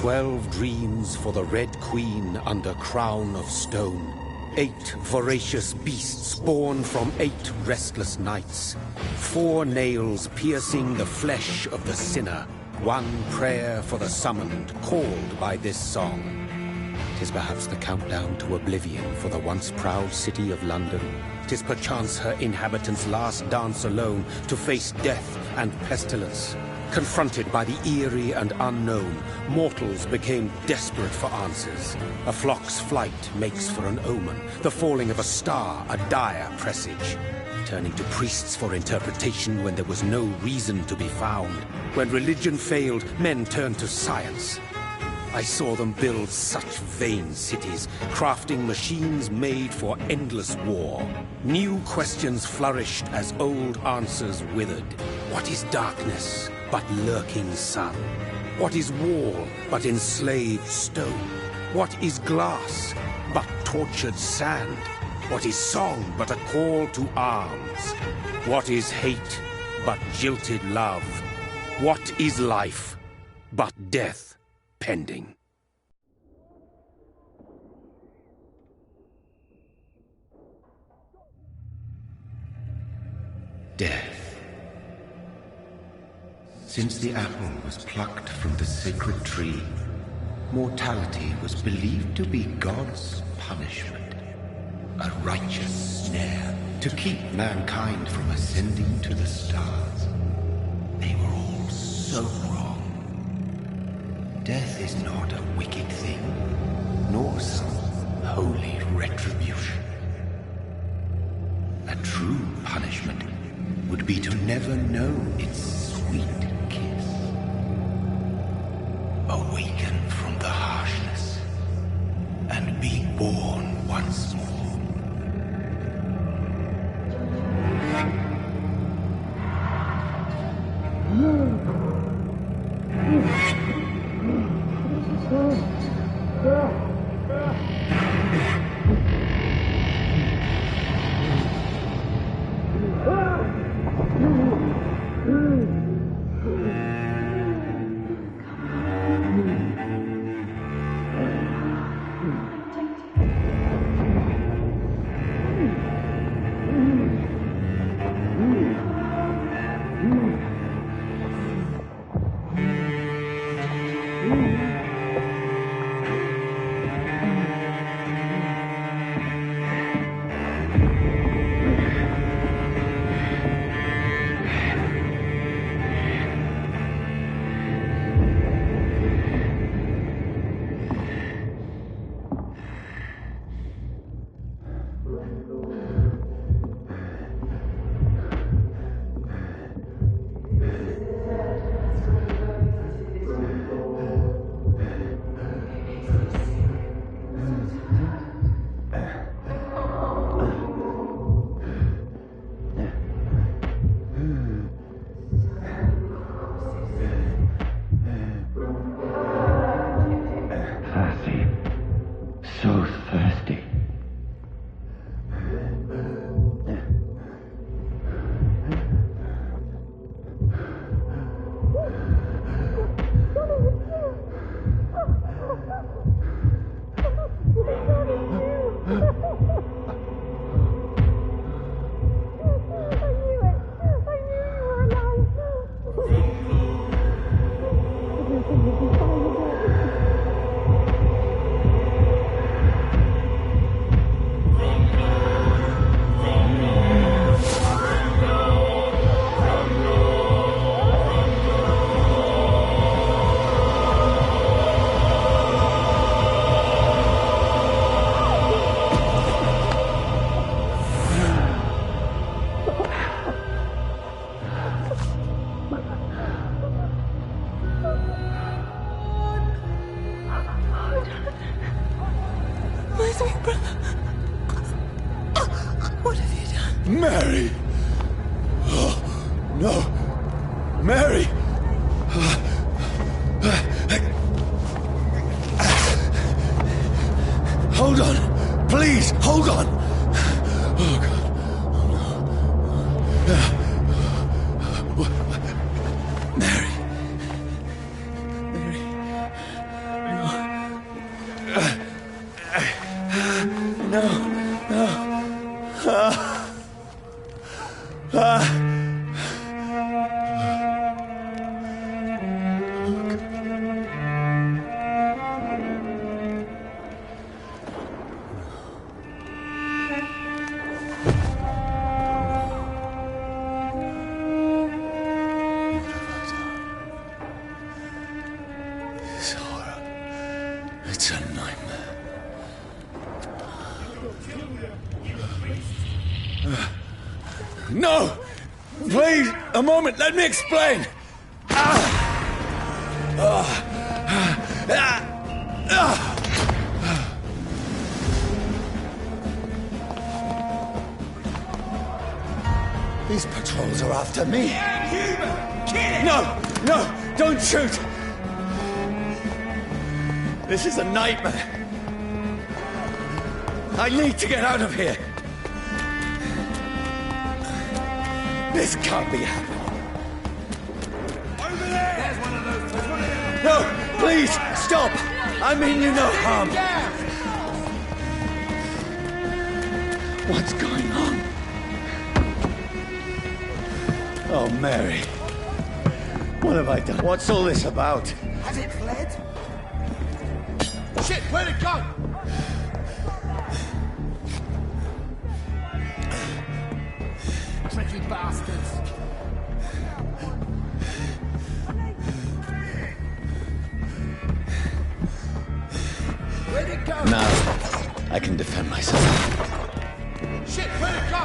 12 dreams for the Red Queen under crown of stone. 8 voracious beasts born from 8 restless nights. 4 nails piercing the flesh of the sinner. 1 prayer for the summoned, called by this song. 'Tis perhaps the countdown to oblivion for the once proud city of London. 'Tis perchance her inhabitants' last dance alone to face death and pestilence. Confronted by the eerie and unknown, mortals became desperate for answers. A flock's flight makes for an omen, the falling of a star a dire presage. Turning to priests for interpretation when there was no reason to be found. When religion failed, men turned to science. I saw them build such vain cities, crafting machines made for endless war. New questions flourished as old answers withered. What is darkness but lurking sun? What is wall but enslaved stone? What is glass but tortured sand? What is song but a call to arms? What is hate but jilted love? What is life but death pending? Death. Since the apple was plucked from the sacred tree, mortality was believed to be God's punishment, a righteous snare to keep mankind from ascending to the stars. They were all so wrong. Death is not a wicked thing, nor some holy retribution. A true punishment would be to never know its sweet kiss. Awaken from the harshness and be born once more. Mary! Oh, no! Mary! Hold on! Please, hold on! Oh, God. Oh, no. Mary. Mary. This horror. It's a nightmare. No! Please, a moment, let me explain! These patrols are after me. No! No! Don't shoot! This is a nightmare. I need to get out of here. This can't be happening. Over there! There's one of those. There's one of them. No! Please, stop! I mean you no harm. What's going on? Oh, Mary. What have I done? What's all this about? Has it fled? Shit, where'd it go? Tricky bastards. Where'd it go? Now, I can defend myself. Shit, where'd it go?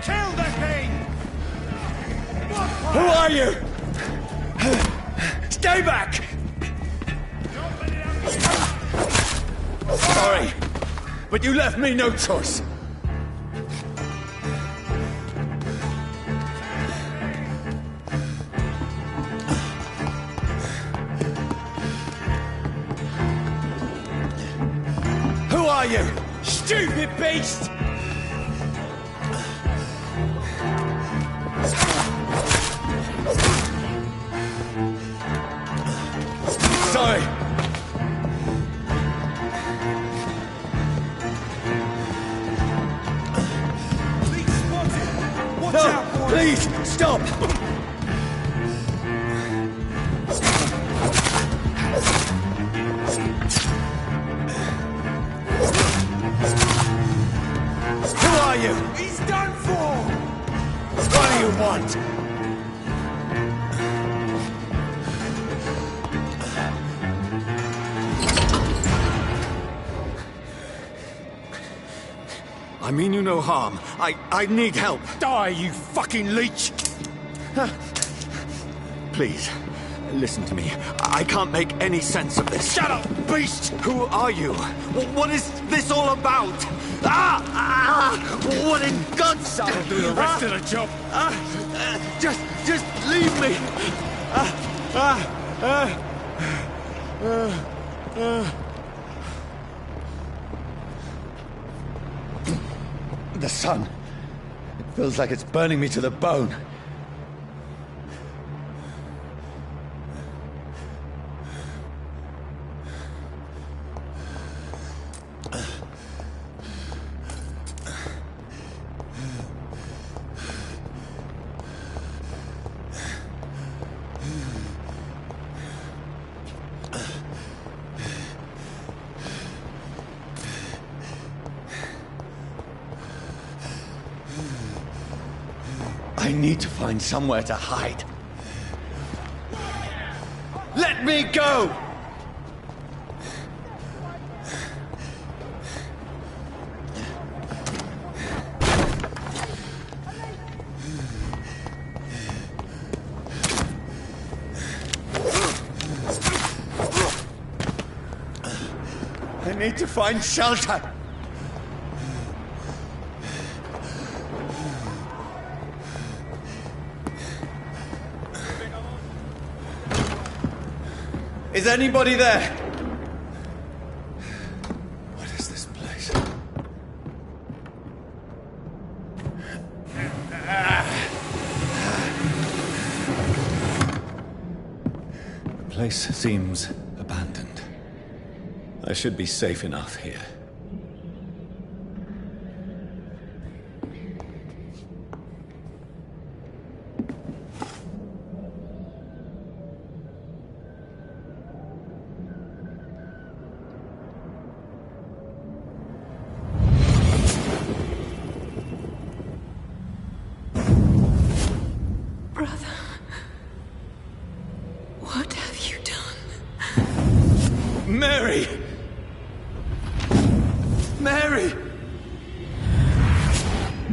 Kill the thing! Who are you? Stay back! Sorry, but you left me no choice. Who are you? Stupid beast! Sorry. No, please, stop! Who are you? He's done for! What do you want? I mean you no harm. I need help. Die, you fucking leech! Please, listen to me. I can't make any sense of this. Shut up, beast! Who are you? What is this all about? What in God's name? I'll do the rest of the job. Just leave me. The sun. It feels like it's burning me to the bone. I need to find somewhere to hide. Let me go! I need to find shelter. Is anybody there? What is this place? The place seems abandoned. I should be safe enough here.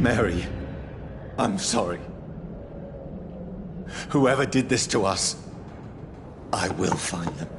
Mary, I'm sorry. Whoever did this to us, I will find them.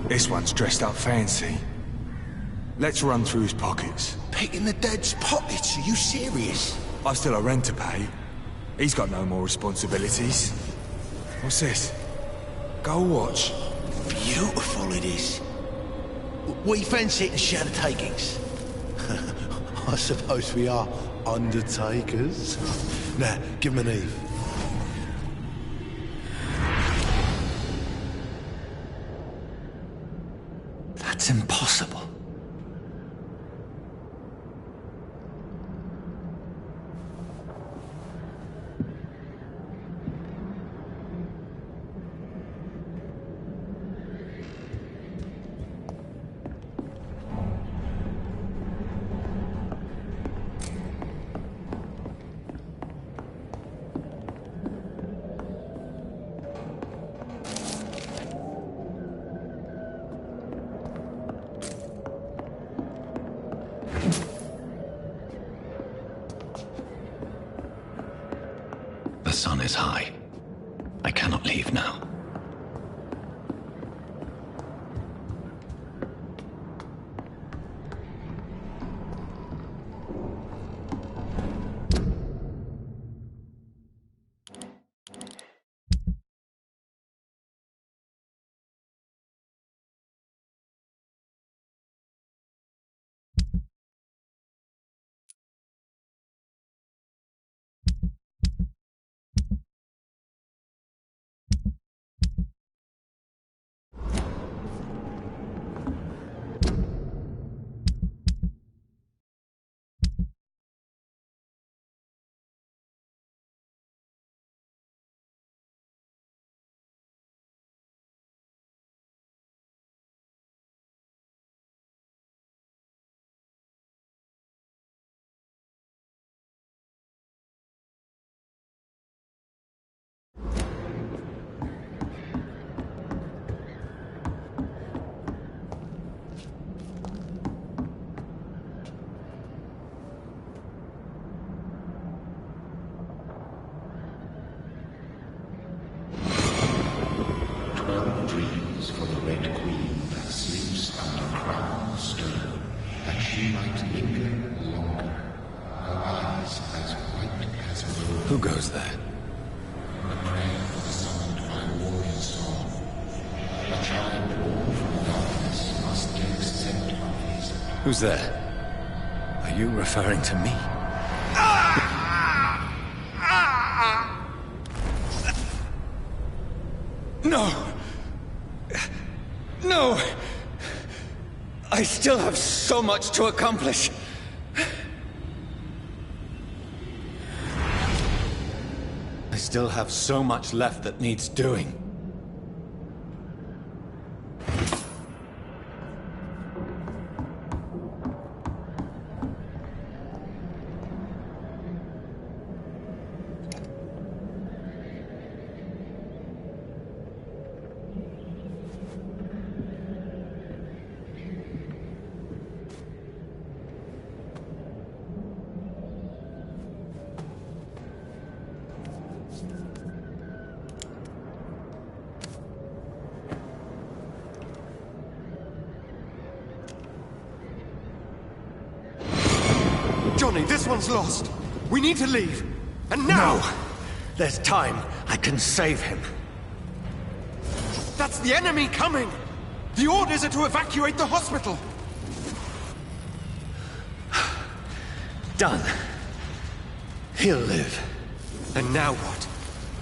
This one's dressed up fancy. Let's run through his pockets. Picking the dead's pockets? Are you serious? I've still a rent to pay. He's got no more responsibilities. What's this? Gold watch. Beautiful it is. We fancy it and share the takings. I suppose we are undertakers. Now, give him an Eve. That's impossible. The sun is high. I cannot leave now. Dreams for the Red Queen that sleeps under crown of stone, that she might linger longer, her eyes as white as wool. Who goes there? The prayer for the summoned by warrior song. A child born from darkness must give scent of his. Who's there? Are you referring to me? No! No! I still have so much to accomplish. I still have so much left that needs doing. Johnny, this one's lost. We need to leave. And now! No. There's time. I can save him. That's the enemy coming! The orders are to evacuate the hospital! Done. He'll live. And now what?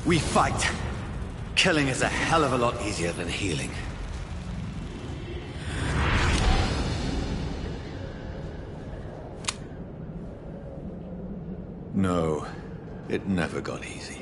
We fight. Killing is a hell of a lot easier than healing. No, it never got easy.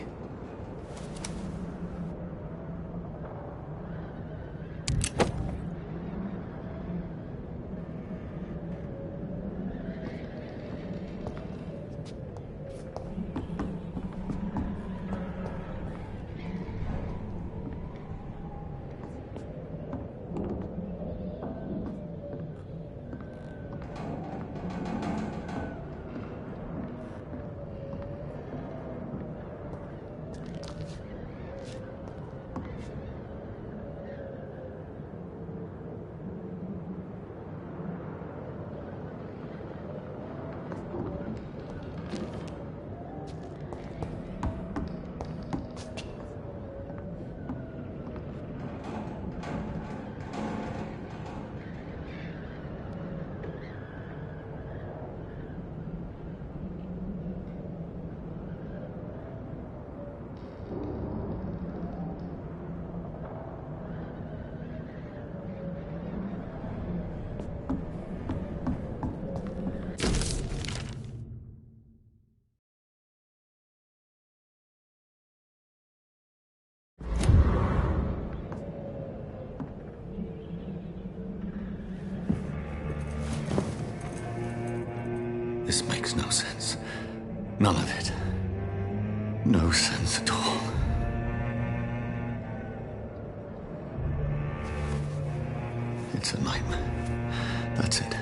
This makes no sense. None of it. No sense at all. It's a nightmare. That's it.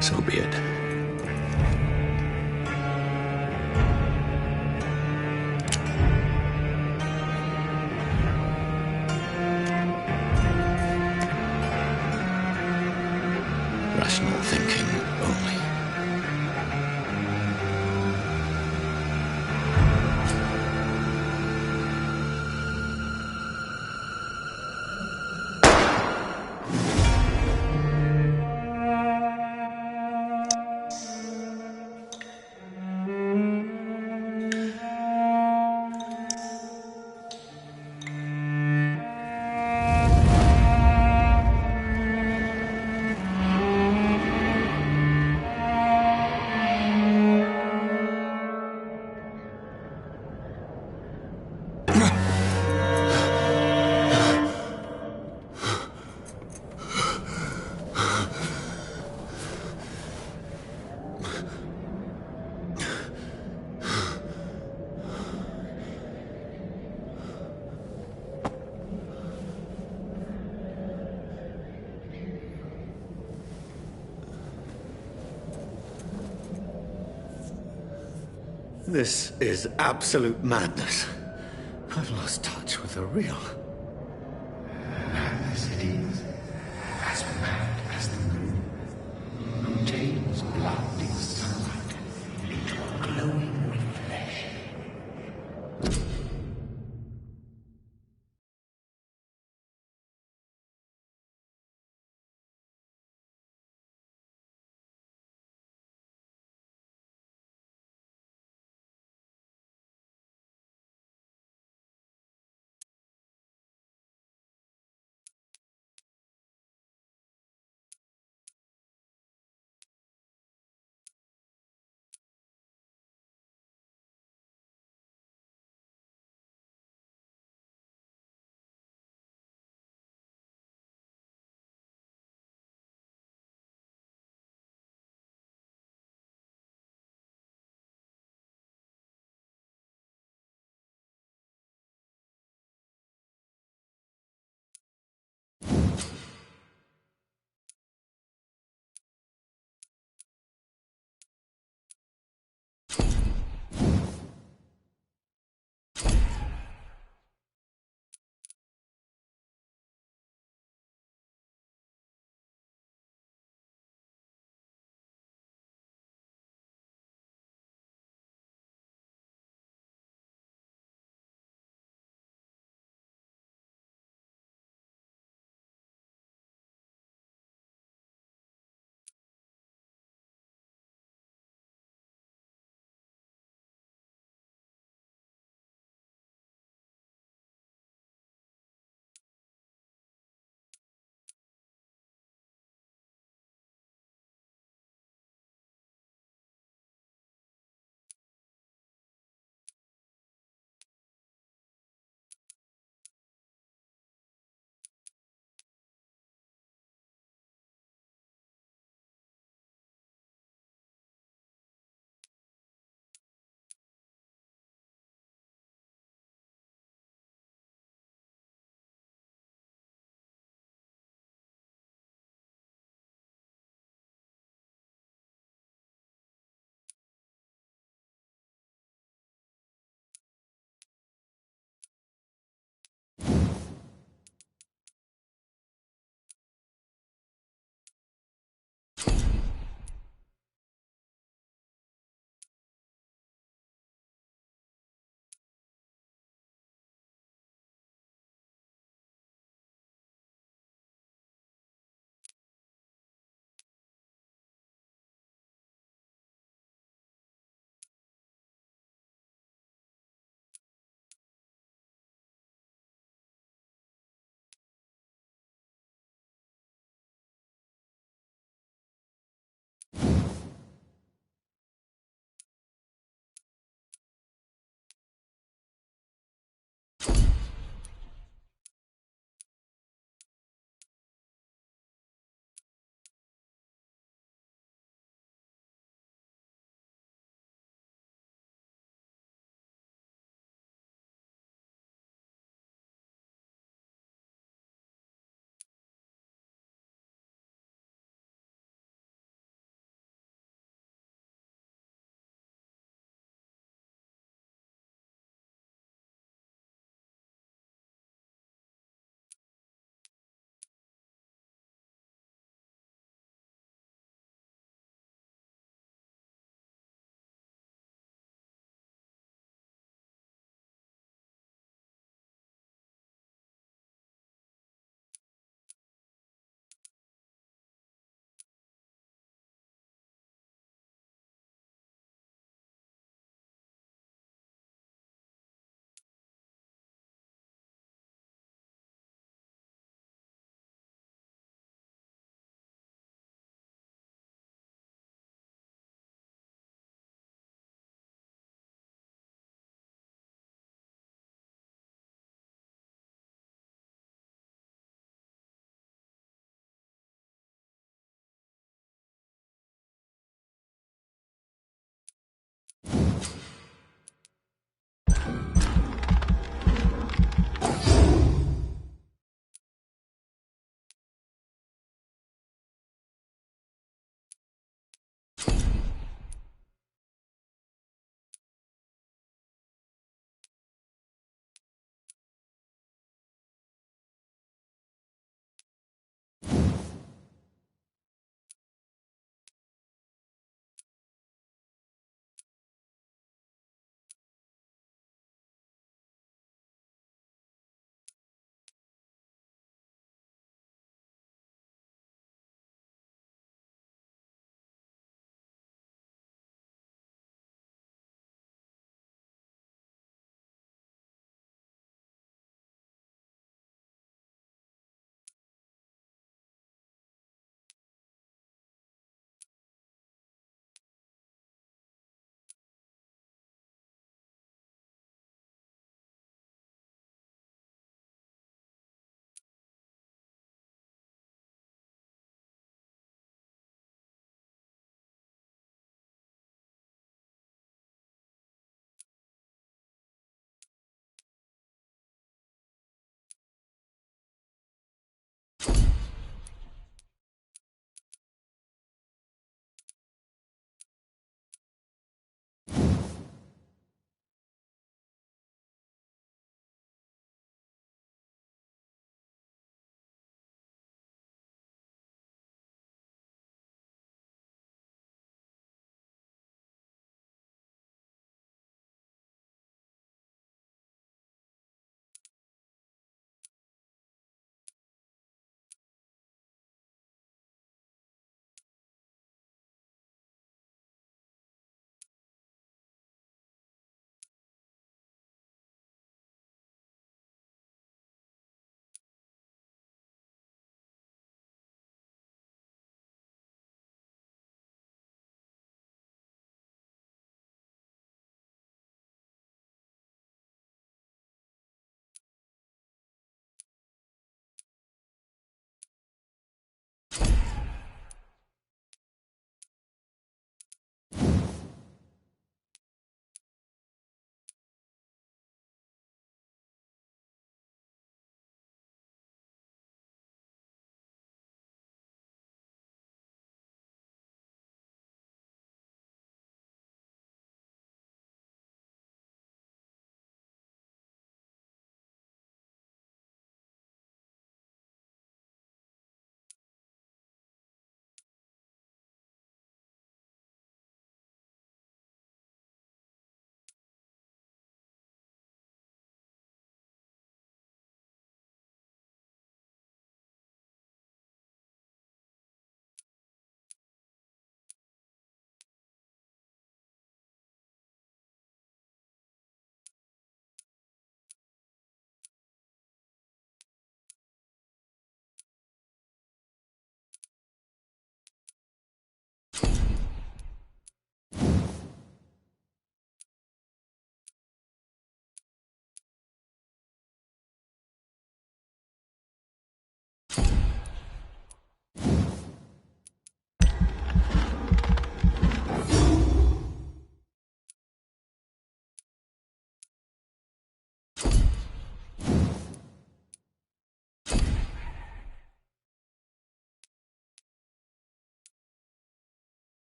So be it. Rational thinking only. This is absolute madness. I've lost touch with the real. Madness it is, as mad as the moon, who tames blinding sunlight into a glowing reflection.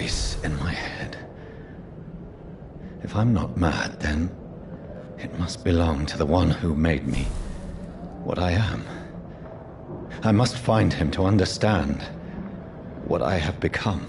voice in my head. If I'm not mad, then it must belong to the one who made me what I am. I must find him to understand what I have become.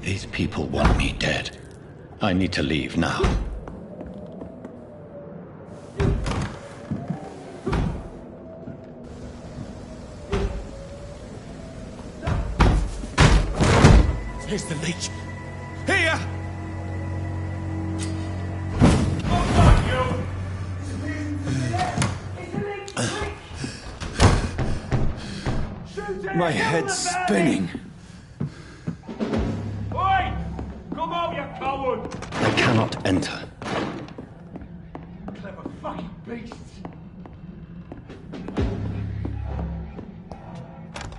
These people want me dead. I need to leave now. Here's the leech. Here! My head's spinning. Oi! Come out, you coward! I cannot enter. Clever fucking beasts!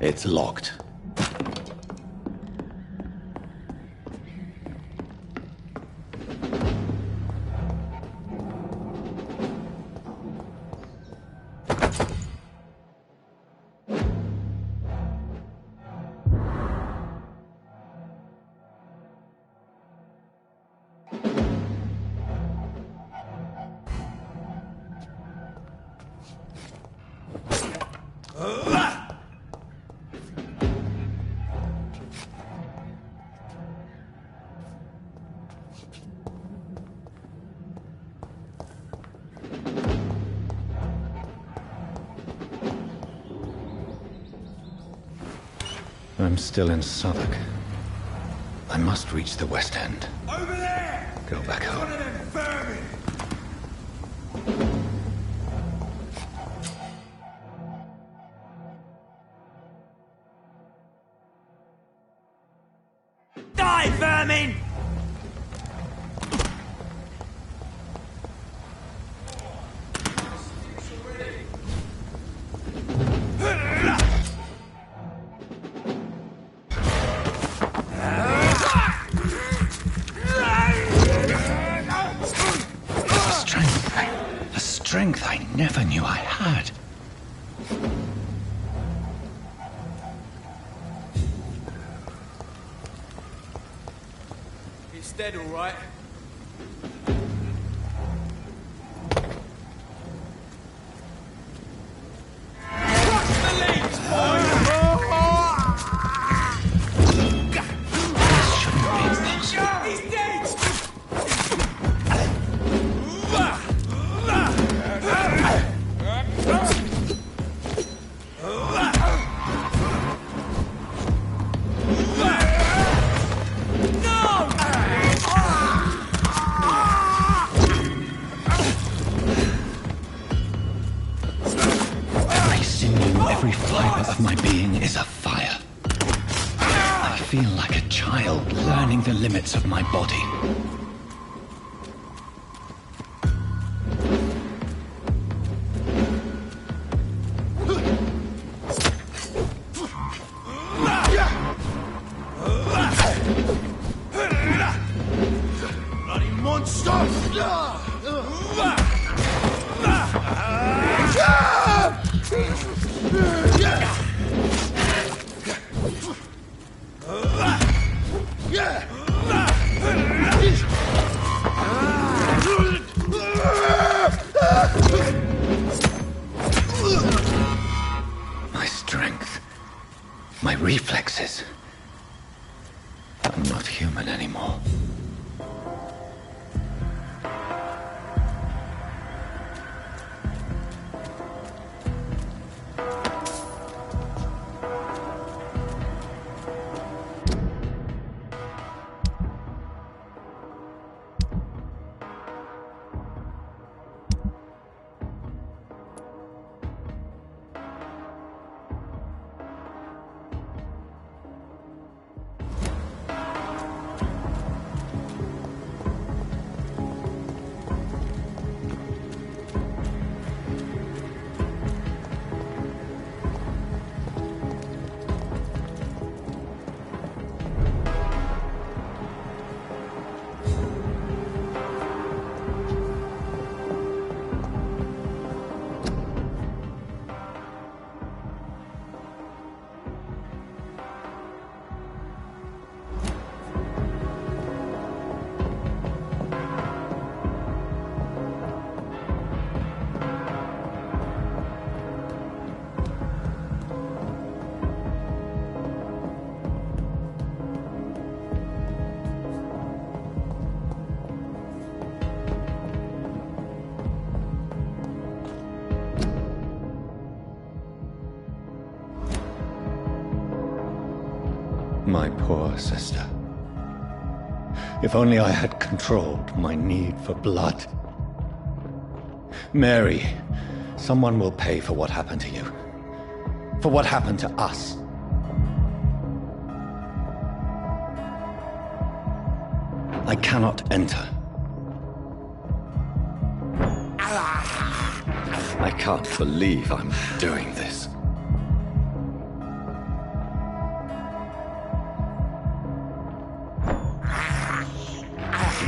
It's locked. I'm still in Southwark. I must reach the West End. Over there! Go back One home. of them vermin! Die, vermin! A strength I never knew I had. He's dead, all right. Crush the leaves, boys! Shouldn't be possible. He's dead! No! extending the limits of my body. Bloody monster! My strength, my reflexes. I'm not human anymore. My poor sister. If only I had controlled my need for blood. Mary, someone will pay for what happened to you. For what happened to us. I cannot enter. I can't believe I'm doing this.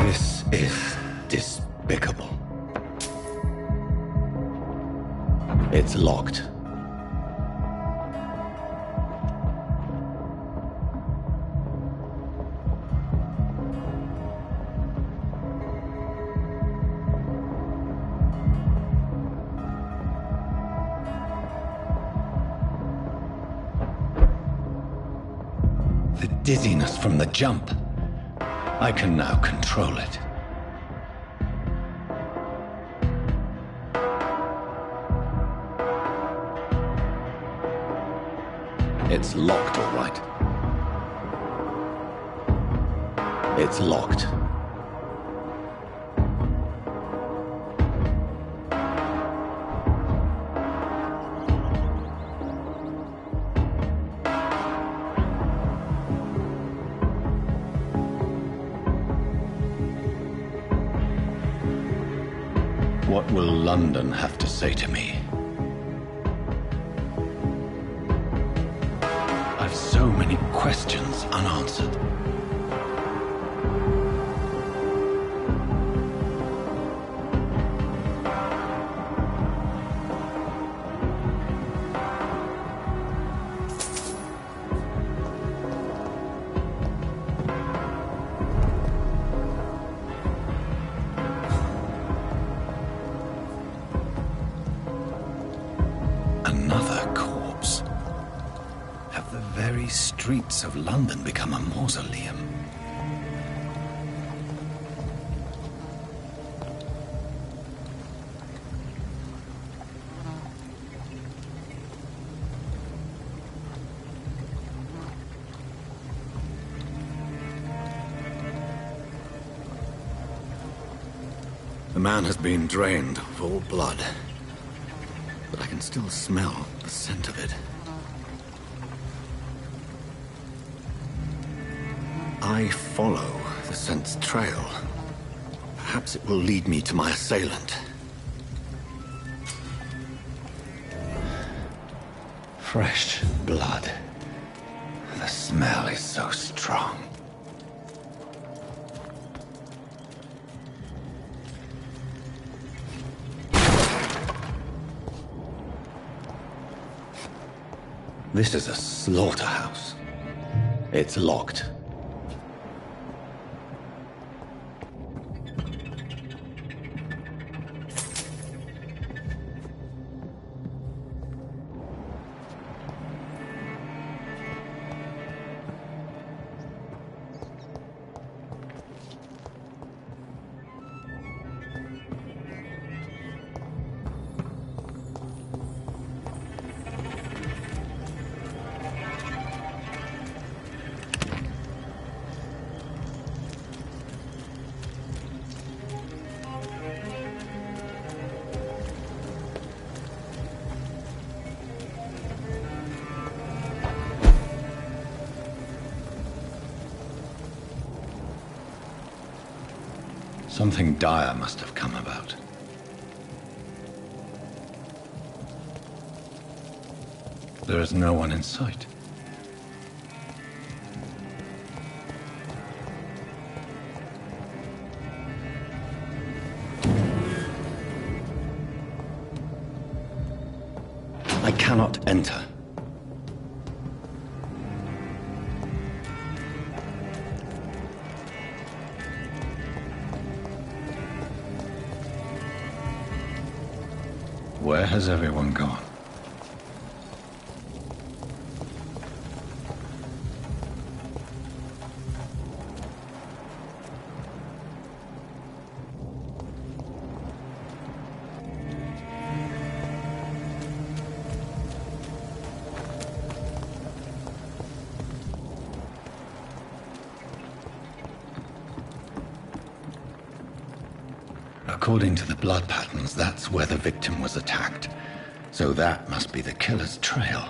This is despicable. It's locked. The dizziness from the jump. I can now control it. It's locked, all right. It's locked. What will London have to say to me? I've so many questions unanswered. Another corpse. Have the very streets of London become a mausoleum? The man has been drained of all blood, but I can still smell the scent of it. I I follow the scent's trail, perhaps it will lead me to my assailant. Fresh blood. The smell is so strong. This is a slaughterhouse. It's locked. Something dire must have come about. There is no one in sight. I cannot enter. Where has everyone gone? According to the blood patterns, that's where the victim was attacked. So that must be the killer's trail.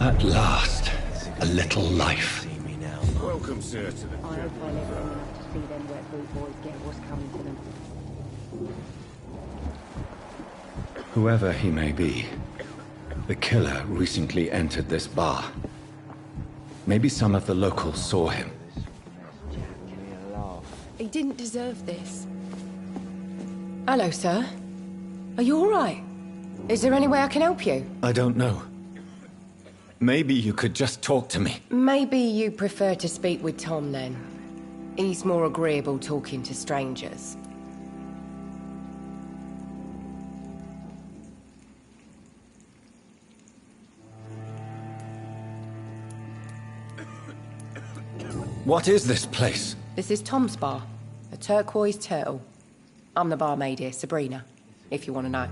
At last, a little life. Welcome, sir, to the... I hope I live long enough to see them wet boot boys get what's coming to them. Whoever he may be, the killer recently entered this bar. Maybe some of the locals saw him. He didn't deserve this. Hello, sir. Are you all right? Is there any way I can help you? I don't know. Maybe you could just talk to me. Maybe you prefer to speak with Tom, then. He's more agreeable talking to strangers. What is this place? This is Tom's bar, a turquoise turtle. I'm the barmaid here, Sabrina, if you want to know.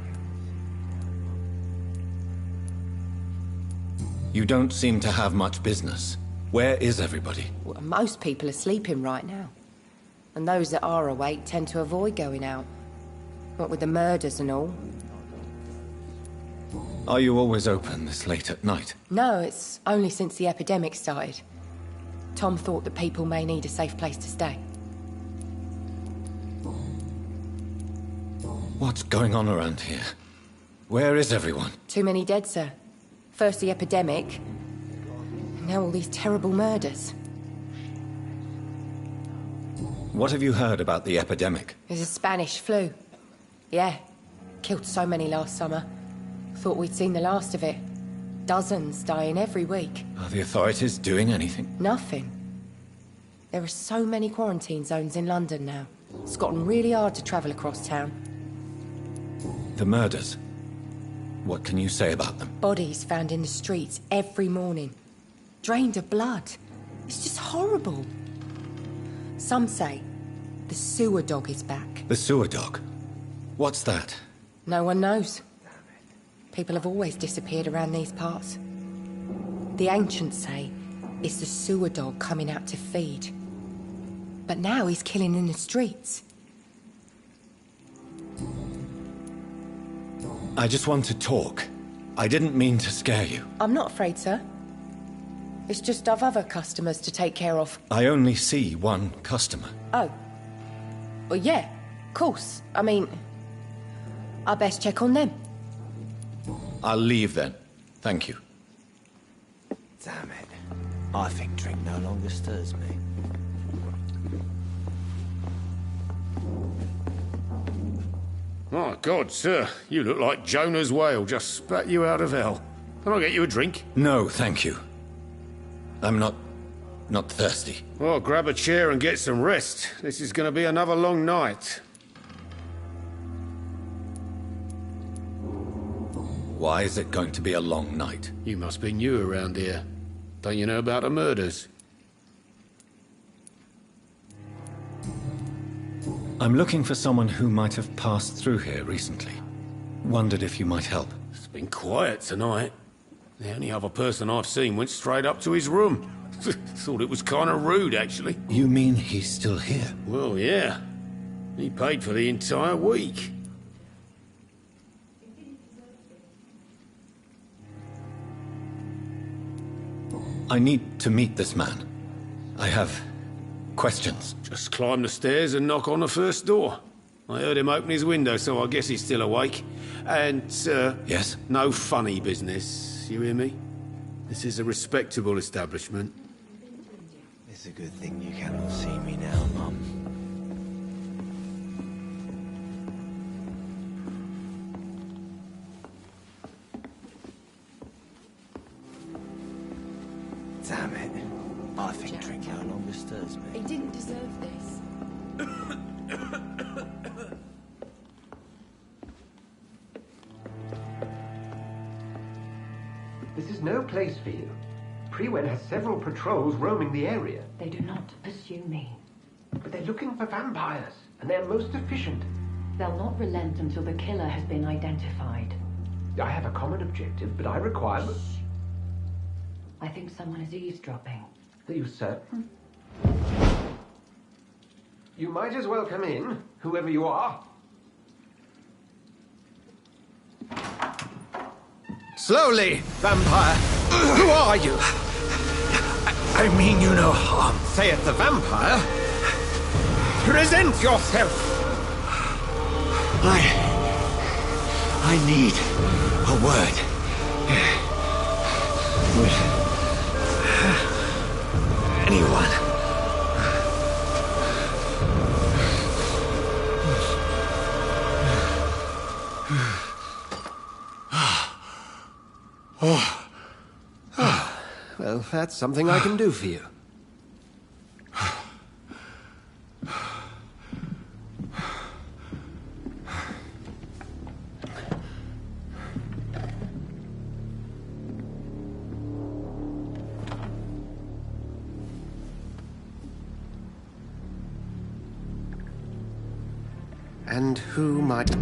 You don't seem to have much business. Where is everybody? Well, most people are sleeping right now. And those that are awake tend to avoid going out. What with the murders and all. Are you always open this late at night? No, it's only since the epidemic started. Tom thought that people may need a safe place to stay. What's going on around here? Where is everyone? Too many dead, sir. First the epidemic, now all these terrible murders. What have you heard about the epidemic? There's a Spanish flu. Yeah, killed so many last summer. Thought we'd seen the last of it. Dozens dying every week. Are the authorities doing anything? Nothing. There are so many quarantine zones in London now. It's gotten really hard to travel across town. The murders. What can you say about them? Bodies found in the streets every morning. Drained of blood. It's just horrible. Some say the sewer dog is back. The sewer dog? What's that? No one knows. People have always disappeared around these parts. The ancients say it's the sewer dog coming out to feed. But now he's killing in the streets. I just want to talk. I didn't mean to scare you. I'm not afraid, sir. It's just I've other customers to take care of. I only see one customer. Oh. Well, yeah, of course. I mean, I best check on them. I'll leave then. Thank you. Damn it. I think drink no longer stirs me. My God, sir, you look like Jonah's whale just spat you out of hell. Can I get you a drink? No, thank you. I'm not thirsty. Well, grab a chair and get some rest. This is going to be another long night. Why is it going to be a long night? You must be new around here. Don't you know about the murders? I'm looking for someone who might have passed through here recently. Wondered if you might help. It's been quiet tonight. The only other person I've seen went straight up to his room. Thought it was kind of rude, actually. You mean he's still here? Well, yeah. He paid for the entire week. I need to meet this man. I have questions. Just climb the stairs and knock on the first door. I heard him open his window, so I guess he's still awake. And, Yes? no funny business, you hear me? This is a respectable establishment. It's a good thing you cannot see me now, Mum. Damn it. I think drink no longer stirs me. He didn't deserve this. This is no place for you. Prewen has several patrols roaming the area. They do not pursue me. But they're looking for vampires, and they're most efficient. They'll not relent until the killer has been identified. I have a common objective, but I require... I think someone is eavesdropping. Are you certain? You might as well come in, whoever you are. Slowly, vampire! Who are you? I mean you no harm. Saith the vampire. Present yourself! I need a word. With anyone. Well, that's something I can do for you. And who might...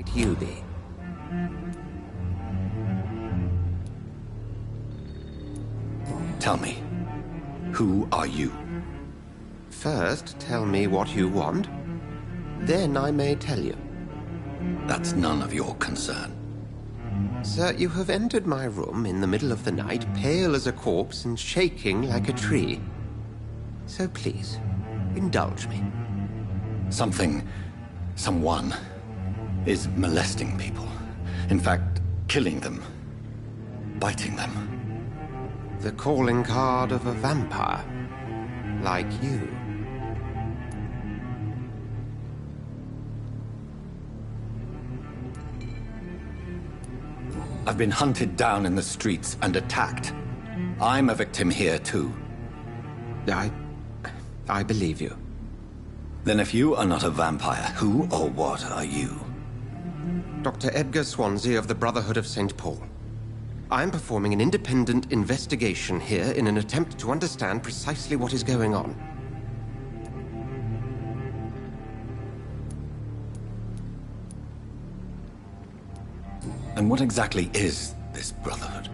might you be? Tell me, who are you? First, tell me what you want. Then I may tell you. That's none of your concern. Sir, you have entered my room in the middle of the night, pale as a corpse and shaking like a tree. So please, indulge me. Someone is molesting people. In fact, killing them. Biting them. The calling card of a vampire. Like you. I've been hunted down in the streets and attacked. I'm a victim here, too. I believe you. Then if you are not a vampire, who or what are you? Dr. Edgar Swansea of the Brotherhood of St. Paul. I am performing an independent investigation here in an attempt to understand precisely what is going on. And what exactly is this Brotherhood?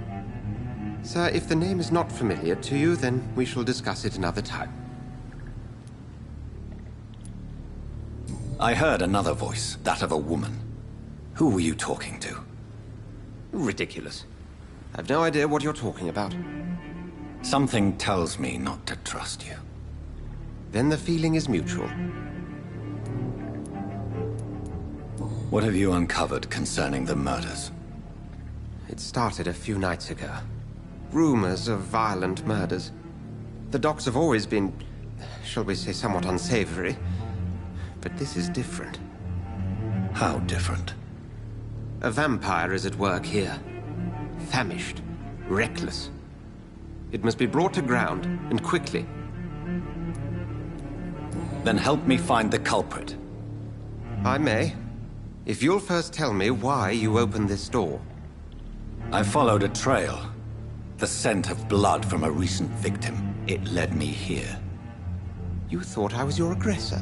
Sir, if the name is not familiar to you, then we shall discuss it another time. I heard another voice, that of a woman. Who were you talking to? Ridiculous. I've no idea what you're talking about. Something tells me not to trust you. Then the feeling is mutual. What have you uncovered concerning the murders? It started a few nights ago. Rumors of violent murders. The docs have always been, shall we say, somewhat unsavory. But this is different. How different? A vampire is at work here. Famished. Reckless. It must be brought to ground, and quickly. Then help me find the culprit. I may. If you'll first tell me why you opened this door. I followed a trail. The scent of blood from a recent victim. It led me here. You thought I was your aggressor.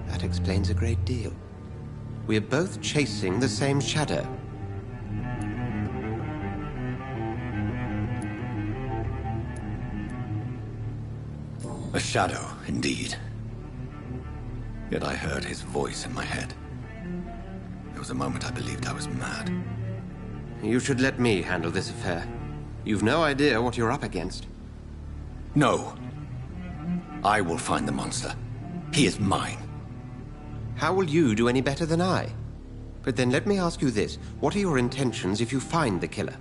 That explains a great deal. We are both chasing the same shadow. A shadow, indeed. Yet I heard his voice in my head. There was a moment I believed I was mad. You should let me handle this affair. You've no idea what you're up against. No. I will find the monster. He is mine. How will you do any better than I? But then let me ask you this. What are your intentions if you find the killer?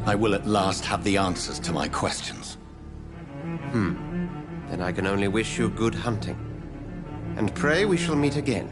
I will at last have the answers to my questions. Then I can only wish you good hunting. And pray we shall meet again.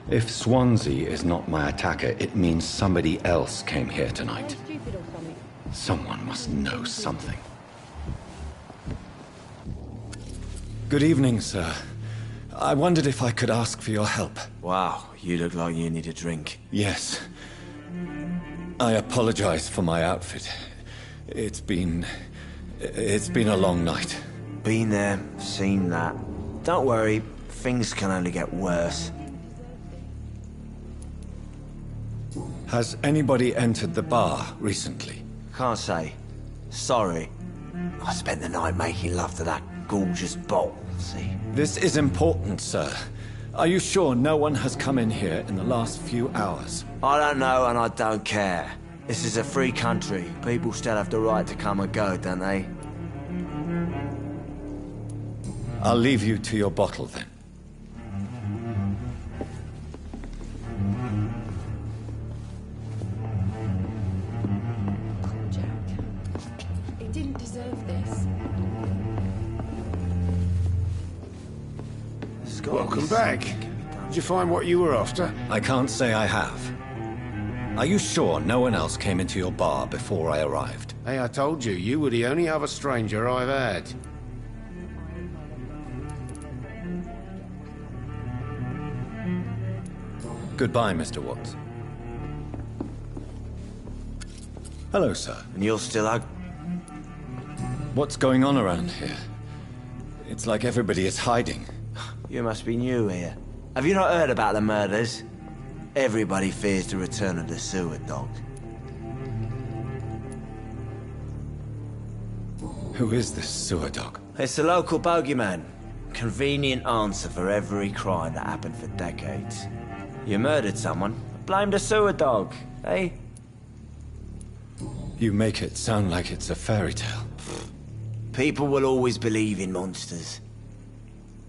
If Swansea is not my attacker, it means somebody else came here tonight. Someone must know something. Good evening, sir. I wondered if I could ask for your help. Wow, you look like you need a drink. Yes. I apologize for my outfit. It's been a long night. Been there, seen that. Don't worry, things can only get worse. Has anybody entered the bar recently? Can't say. Sorry. I spent the night making love to that gorgeous bottle, see? This is important, sir. Are you sure no one has come in here in the last few hours? I don't know and I don't care. This is a free country. People still have the right to come and go, don't they? I'll leave you to your bottle then. Welcome back. Did you find what you were after? I can't say I have. Are you sure no one else came into your bar before I arrived? Hey, I told you, you were the only other stranger I've had. Goodbye, Mr. Watts. Hello, sir. And you're still out? What's going on around here? It's like everybody is hiding. You must be new here. Have you not heard about the murders? Everybody fears the return of the sewer dog. Who is this sewer dog? It's the local bogeyman. Convenient answer for every crime that happened for decades. You murdered someone, blame the sewer dog, eh? You make it sound like it's a fairy tale. People will always believe in monsters.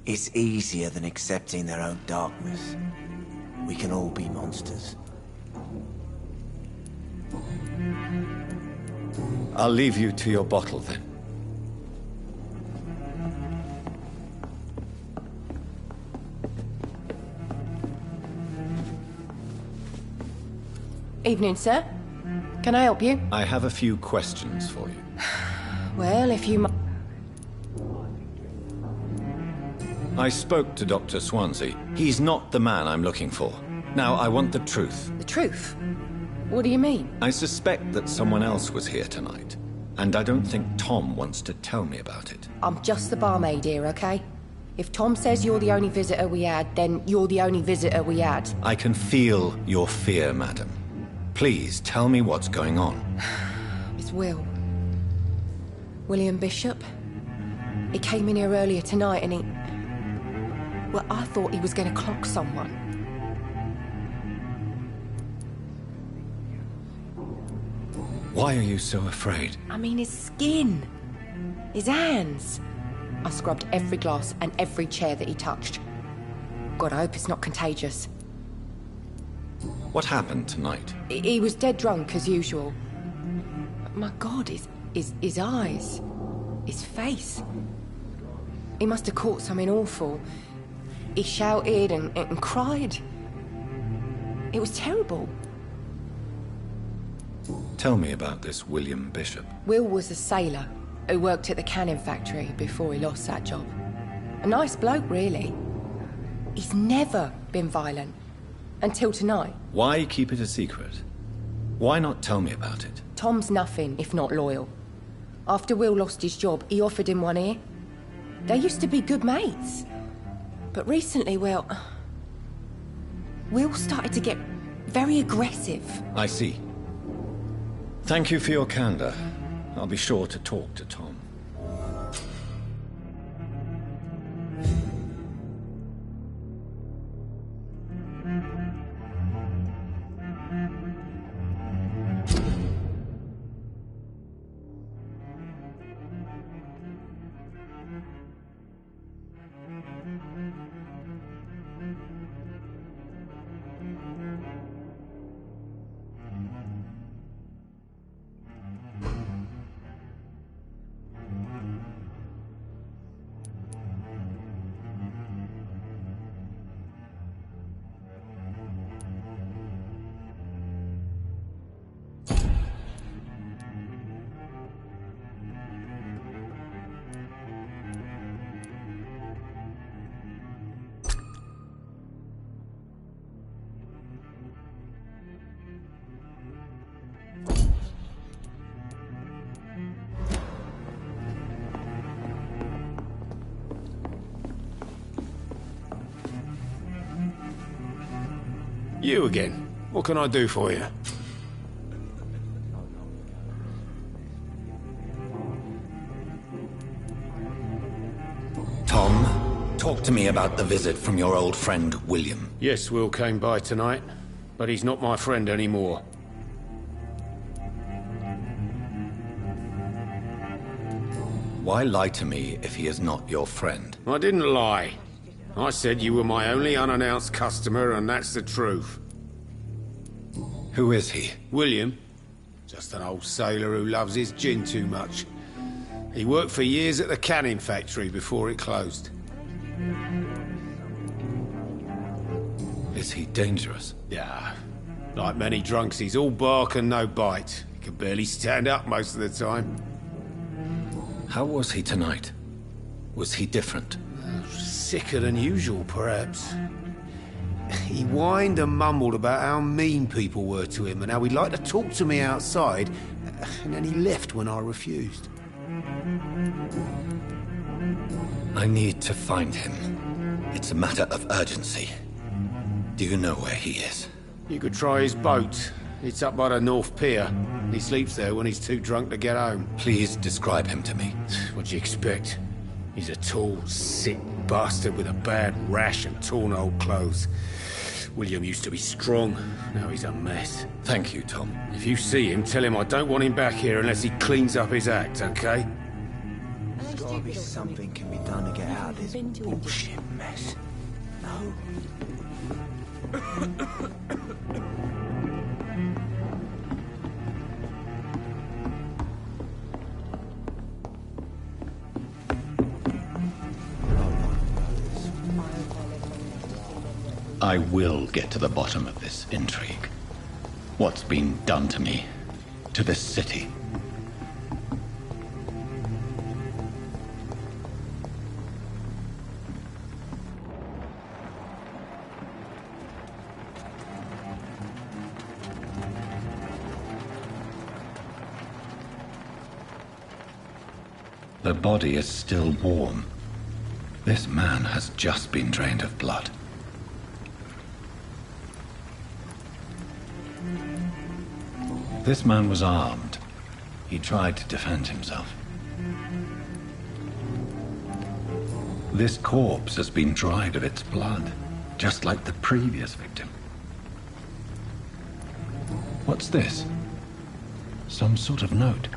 It's easier than accepting their own darkness. We can all be monsters. I'll leave you to your bottle then. Evening, sir. Can I help you? I have a few questions for you. Well, if you... I spoke to Dr. Swansea. He's not the man I'm looking for. Now, I want the truth. The truth? What do you mean? I suspect that someone else was here tonight, and I don't think Tom wants to tell me about it. I'm just the barmaid here, okay? If Tom says you're the only visitor we had, then you're the only visitor we had. I can feel your fear, madam. Please, tell me what's going on. It's Will. William Bishop. He came in here earlier tonight and he... Well, I thought he was going to clock someone. Why are you so afraid? I mean, his skin. His hands. I scrubbed every glass and every chair that he touched. God, I hope it's not contagious. What happened tonight? He was dead drunk, as usual. My God, his eyes. His face. He must have caught something awful. He shouted and cried. It was terrible. Tell me about this William Bishop. Will was a sailor who worked at the cannon factory before he lost that job. A nice bloke, really. He's never been violent. Until tonight. Why keep it a secret? Why not tell me about it? Tom's nothing if not loyal. After Will lost his job, he offered him one ear. They used to be good mates. But recently, well, Will started to get very aggressive. I see. Thank you for your candor. I'll be sure to talk to Tom. You again. What can I do for you? Tom, talk to me about the visit from your old friend, William. Yes, Will came by tonight, but he's not my friend anymore. Why lie to me if he is not your friend? I didn't lie. I said you were my only unannounced customer, and that's the truth. Who is he? William. Just an old sailor who loves his gin too much. He worked for years at the cannon factory before it closed. Is he dangerous? Yeah. Like many drunks, he's all bark and no bite. He can barely stand up most of the time. How was he tonight? Was he different? Sicker than usual, perhaps. He whined and mumbled about how mean people were to him and how he'd like to talk to me outside, and then he left when I refused. I need to find him. It's a matter of urgency. Do you know where he is? You could try his boat. It's up by the North Pier. He sleeps there when he's too drunk to get home. Please describe him to me. What do you expect? He's a tall, sick bastard with a bad rash and torn old clothes. William used to be strong. Now he's a mess. Thank you, Tom. If you see him, tell him I don't want him back here unless he cleans up his act, okay? There's gotta be something can be done to get out of this bullshit mess. No. I will get to the bottom of this intrigue. What's been done to me, to this city. The body is still warm. This man has just been drained of blood. This man was armed. He tried to defend himself. This corpse has been dried of its blood, just like the previous victim. What's this? Some sort of note.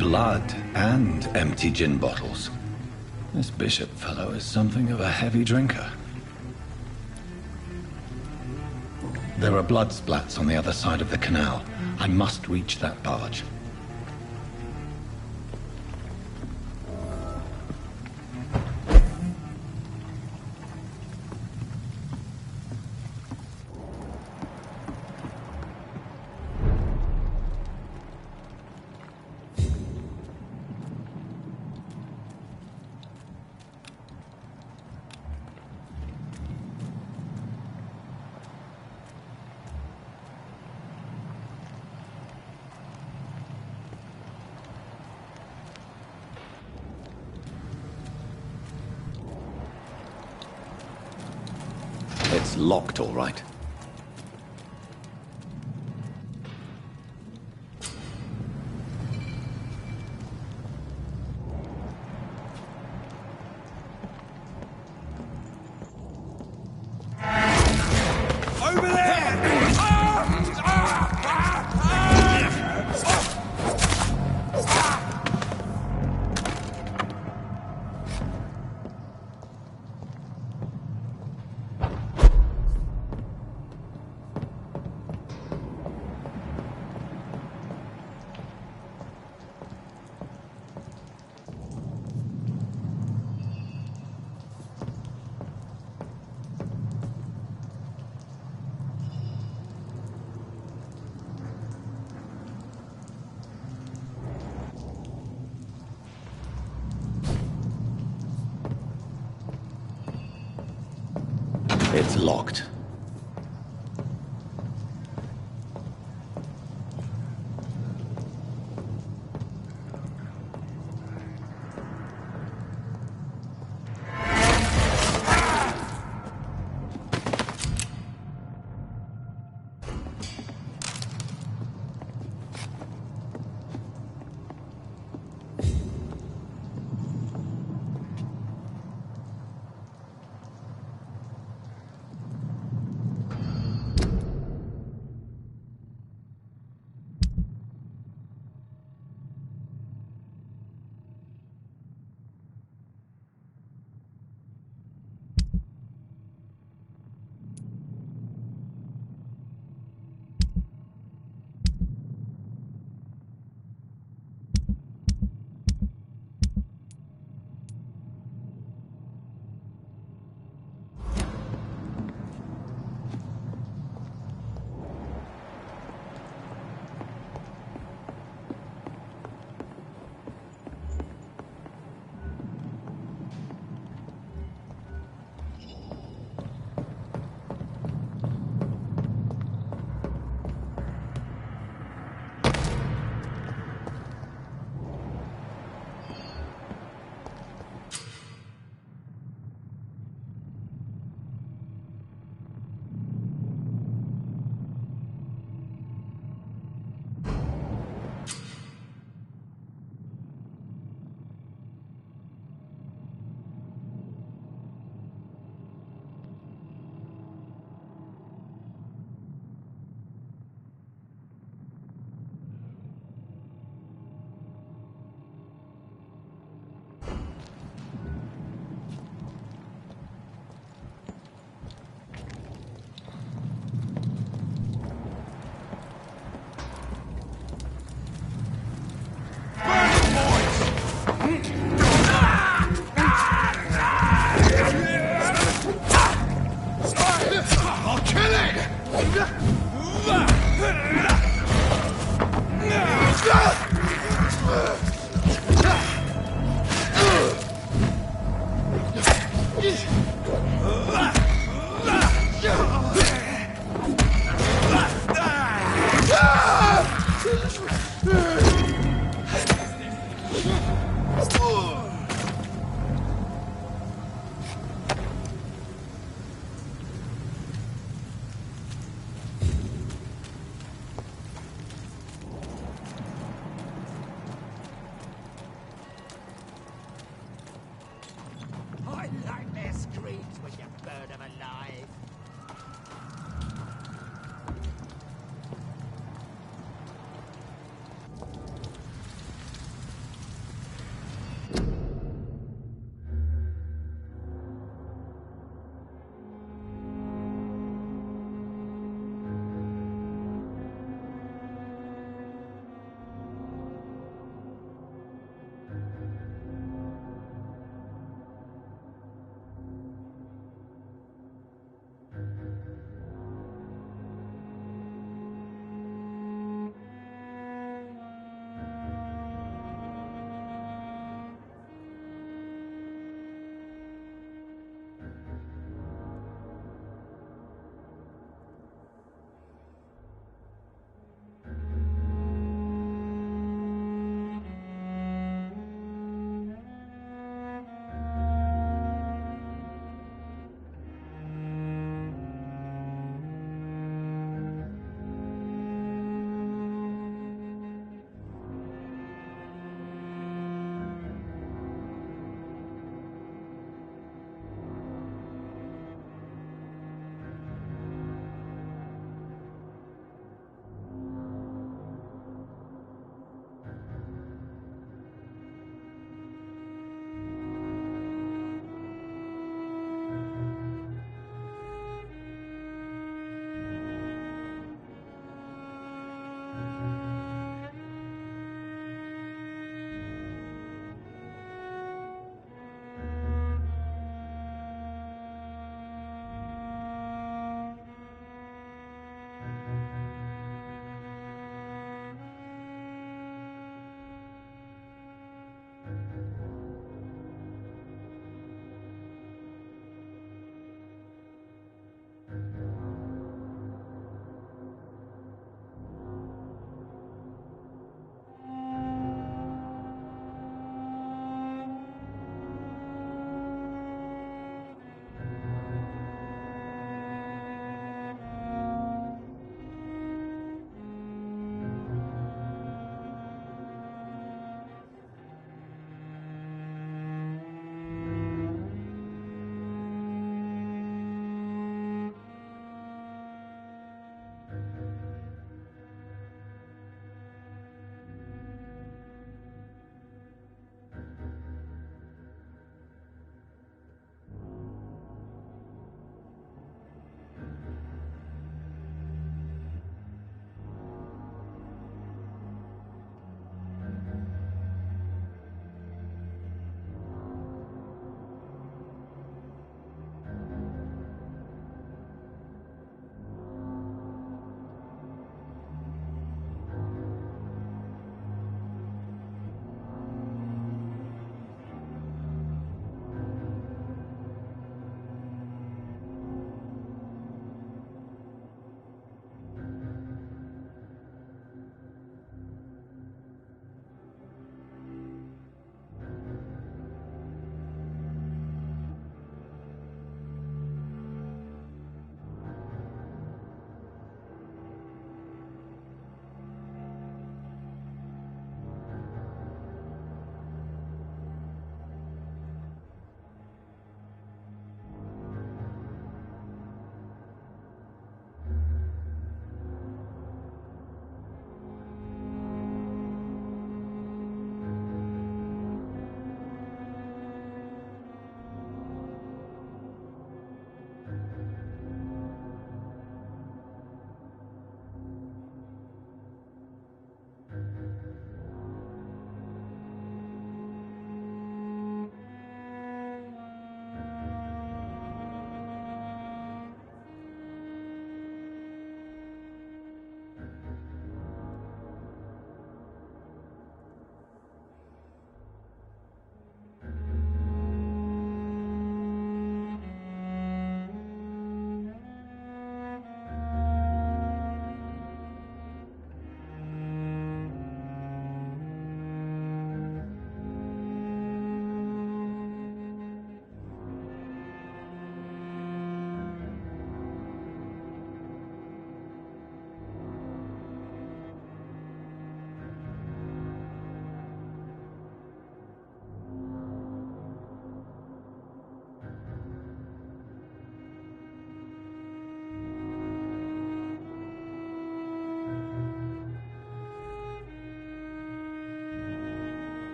blood and empty gin bottles. This bishop fellow is something of a heavy drinker. There are blood splats on the other side of the canal. I must reach that barge. It's locked, all right. Over there! It's locked.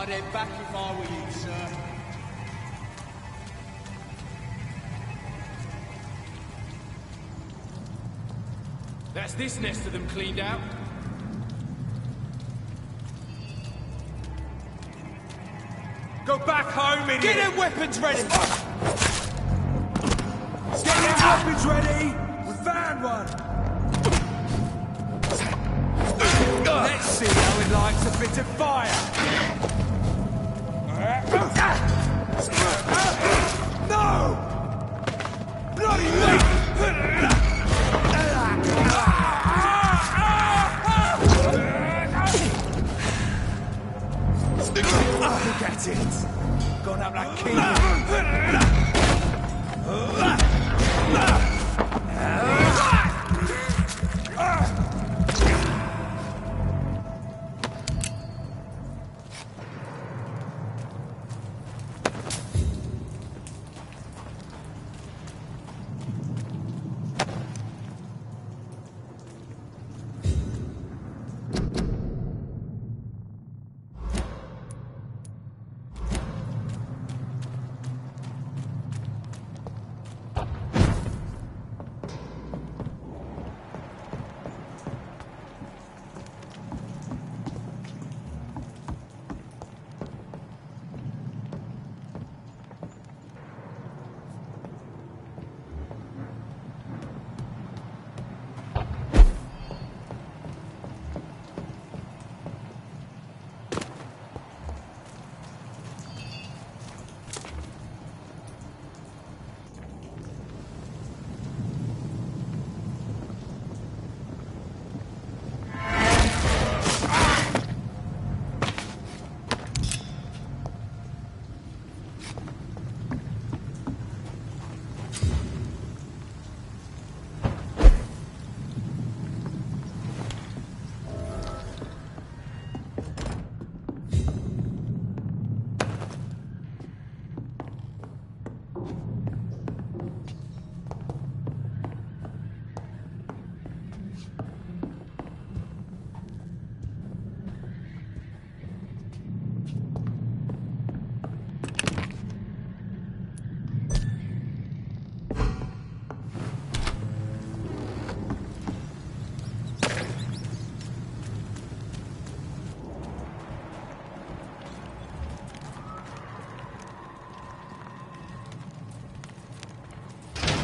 I'd head back if I were you, sir. That's this nest of them cleaned out. Go back home, idiot! Get them weapons ready! Get them weapons ready! We found one! Let's see how it likes a bit of fire! No! Bloody look at it! Gone up like king!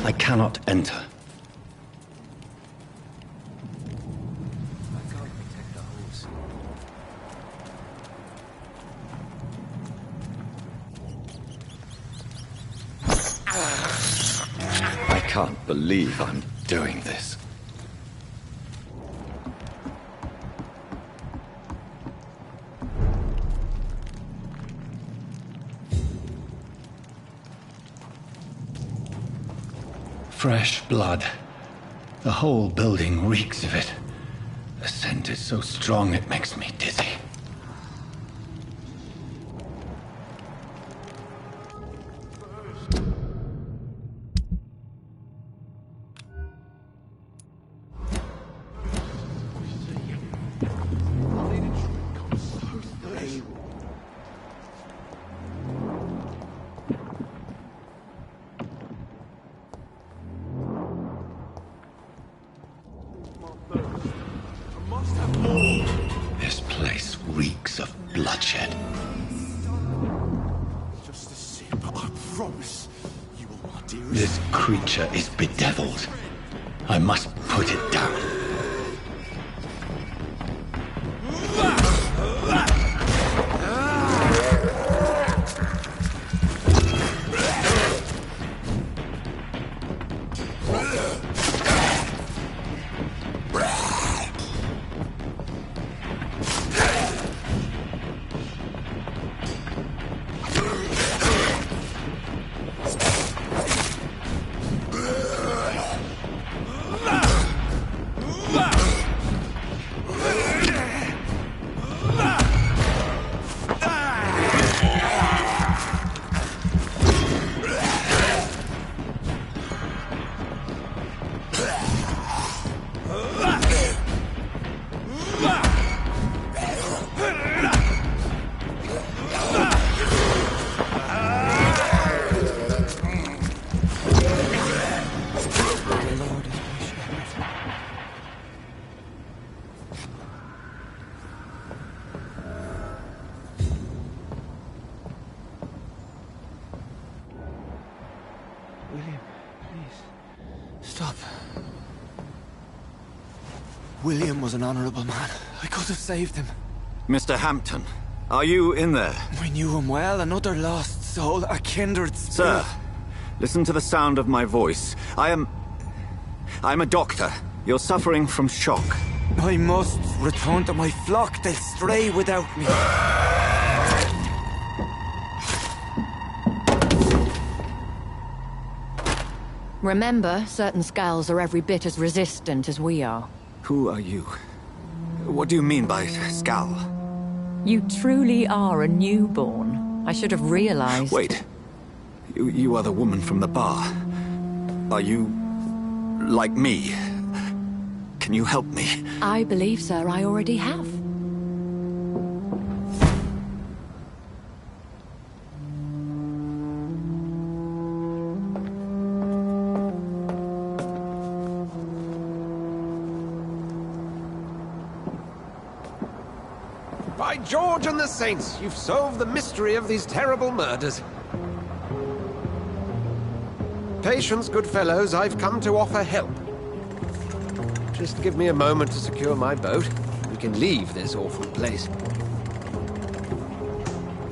I cannot enter. I can't believe I'm doing this. Fresh blood. The whole building reeks of it. The scent is so strong it makes me dizzy. This place reeks of bloodshed. Just a sip, I promise you will, my dearest. This creature is bedeviled. I must put it down. William, please. Stop. William was an honorable man. I could have saved him. Mr. Hampton, are you in there? I knew him well, another lost soul, a kindred spirit. Sir, listen to the sound of my voice. I'm a doctor. You're suffering from shock. I must return to my flock. They'll stray without me. Remember, certain skulls are every bit as resistant as we are. Who are you? What do you mean by Skal? You truly are a newborn. I should have realized. Wait. You are the woman from the bar. Are you... like me? Can you help me? I believe, sir, I already have. By George and the Saints, you've solved the mystery of these terrible murders. Patience, good fellows, I've come to offer help. Just give me a moment to secure my boat. We can leave this awful place.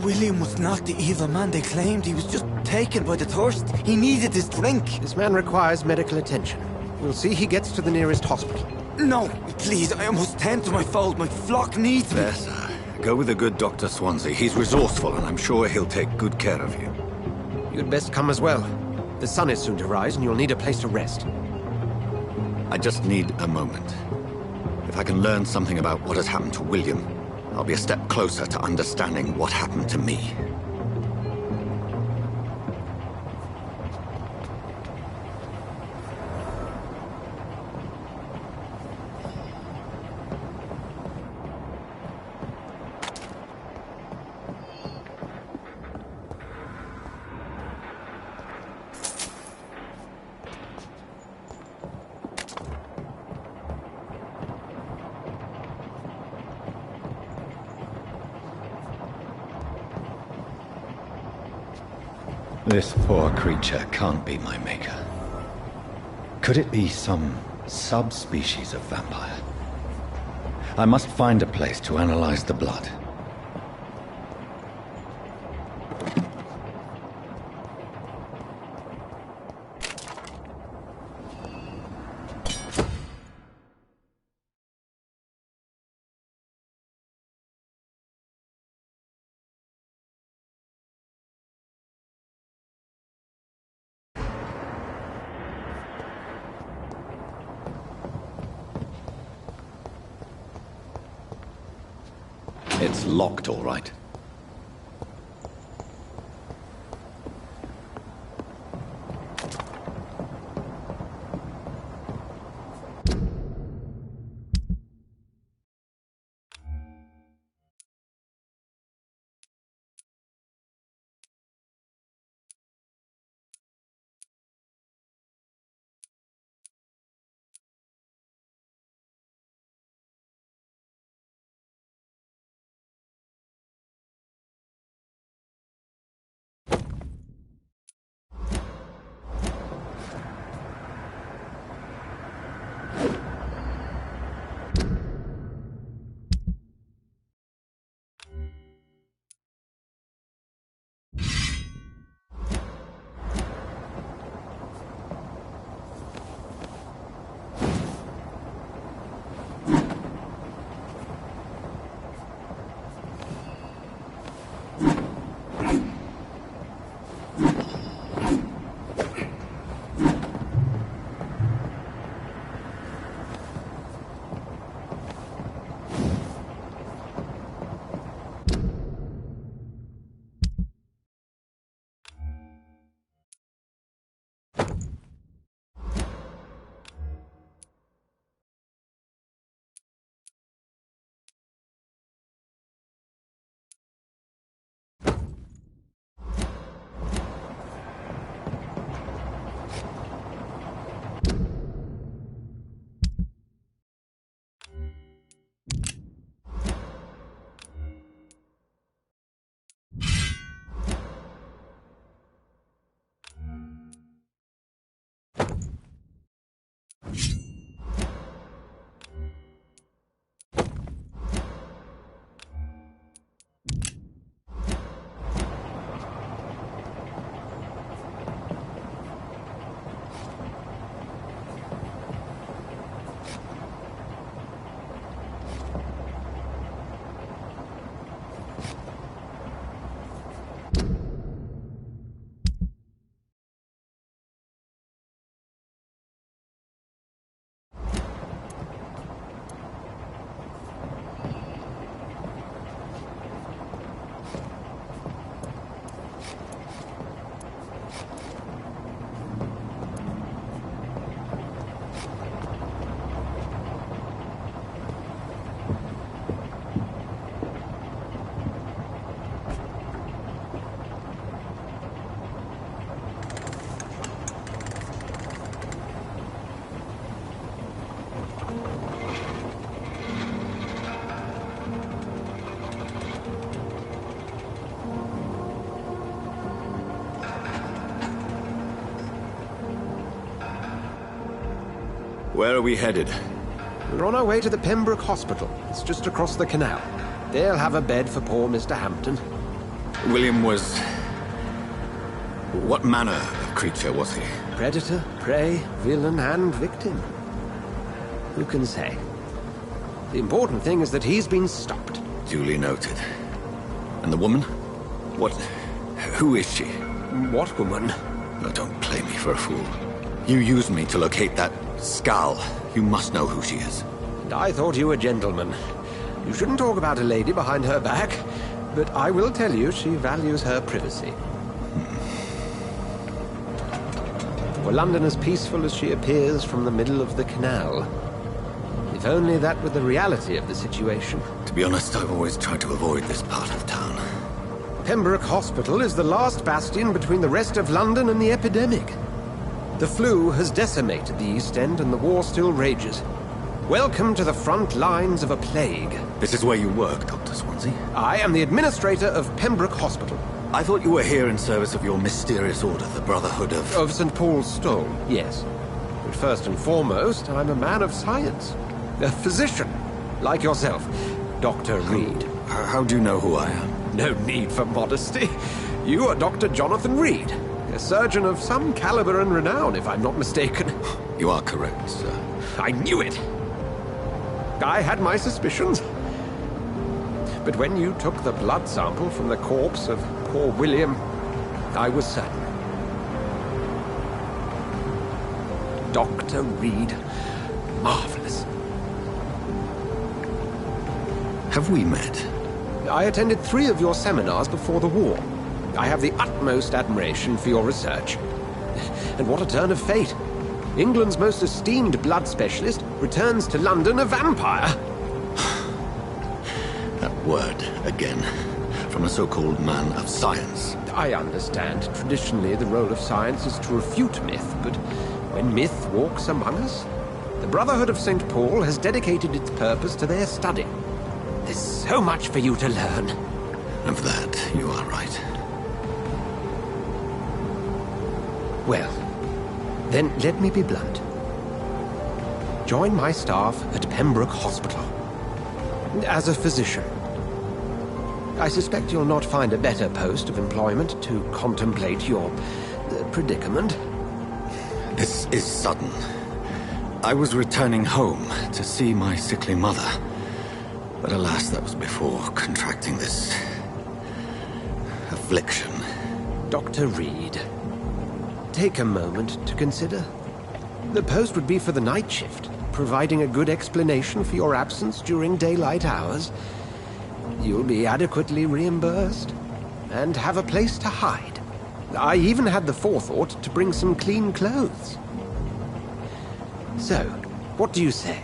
William was not the evil man they claimed. He was just taken by the thirst. He needed his drink. This man requires medical attention. We'll see he gets to the nearest hospital. No, please, I must tend to my fold. My flock needs me. There, sir. Go with the good Dr. Swansea. He's resourceful, and I'm sure he'll take good care of you. You'd best come as well. The sun is soon to rise, and you'll need a place to rest. I just need a moment. If I can learn something about what has happened to William, I'll be a step closer to understanding what happened to me. This poor creature can't be my maker. Could it be some subspecies of vampire? I must find a place to analyze the blood. It's locked, all right. Where are we headed? We're on our way to the Pembroke Hospital. It's just across the canal. They'll have a bed for poor Mr. Hampton. William was... What manner of creature was he? Predator, prey, villain, and victim. Who can say? The important thing is that he's been stopped. Duly noted. And the woman? What... Who is she? What woman? Oh, don't play me for a fool. You used me to locate that skull. You must know who she is. And I thought you a gentleman. You shouldn't talk about a lady behind her back, but I will tell you she values her privacy. Were London as peaceful as she appears from the middle of the canal? If only that were the reality of the situation. To be honest, I've always tried to avoid this part of town. Pembroke Hospital is the last bastion between the rest of London and the epidemic. The flu has decimated the East End and the war still rages. Welcome to the front lines of a plague. This is where you work, Dr. Swansea? I am the administrator of Pembroke Hospital. I thought you were here in service of your mysterious order, the Brotherhood of... Of St. Paul's Stole, yes. But first and foremost, I'm a man of science. A physician, like yourself, Dr. Reed. How do you know who I am? No need for modesty. You are Dr. Jonathan Reed, a surgeon of some caliber and renown, if I'm not mistaken. You are correct, sir. I knew it! I had my suspicions. But when you took the blood sample from the corpse of poor William, I was certain. Dr. Reed. Marvelous. Have we met? I attended 3 of your seminars before the war. I have the utmost admiration for your research. And what a turn of fate. England's most esteemed blood specialist returns to London a vampire. That word, again. From a so-called man of science. I understand. Traditionally, the role of science is to refute myth, but when myth walks among us, the Brotherhood of St. Paul has dedicated its purpose to their study. There's so much for you to learn. Of that, you are right. Well, then let me be blunt. Join my staff at Pembroke Hospital. As a physician. I suspect you'll not find a better post of employment to contemplate your predicament. This is sudden. I was returning home to see my sickly mother. But alas, that was before contracting this... affliction. Dr. Reed, take a moment to consider. The post would be for the night shift, providing a good explanation for your absence during daylight hours. You'll be adequately reimbursed, and have a place to hide. I even had the forethought to bring some clean clothes. So, what do you say?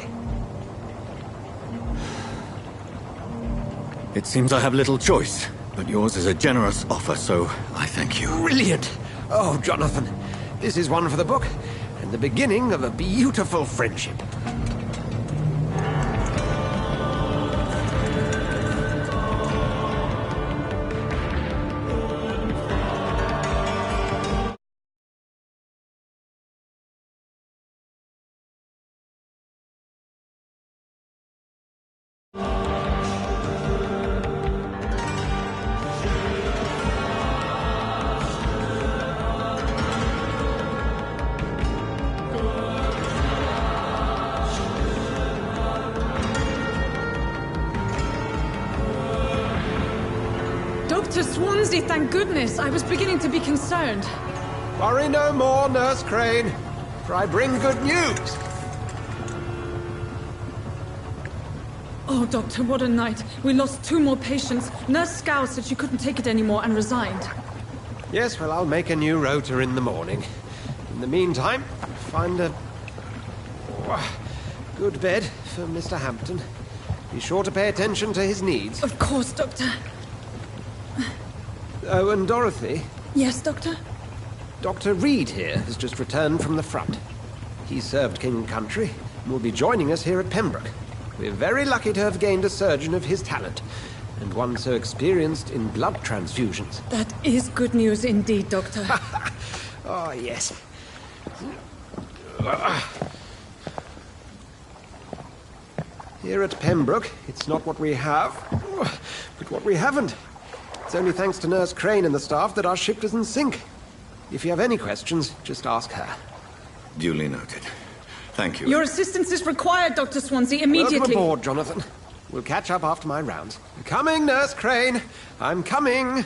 It seems I have little choice, but yours is a generous offer, so I thank you. Brilliant! Oh, Jonathan, this is one for the book, and the beginning of a beautiful friendship. Swansea, thank goodness. I was beginning to be concerned. Worry no more, Nurse Crane, for I bring good news. Oh, Doctor, what a night. We lost 2 more patients. Nurse Scow said she couldn't take it anymore and resigned. Yes, well, I'll make a new rota in the morning. In the meantime, find a good bed for Mr. Hampton. Be sure to pay attention to his needs. Of course, Doctor. Oh, and Dorothy? Yes, Doctor? Dr. Reed here has just returned from the front. He served King and Country and will be joining us here at Pembroke. We're very lucky to have gained a surgeon of his talent, and one so experienced in blood transfusions. That is good news indeed, Doctor. Oh, yes. Here at Pembroke, it's not what we have, but what we haven't. It's only thanks to Nurse Crane and the staff that our ship doesn't sink. If you have any questions, just ask her. Duly noted. Thank you. Your assistance is required, Dr. Swansea, immediately. Welcome aboard, Jonathan. We'll catch up after my rounds. I'm coming, Nurse Crane. I'm coming.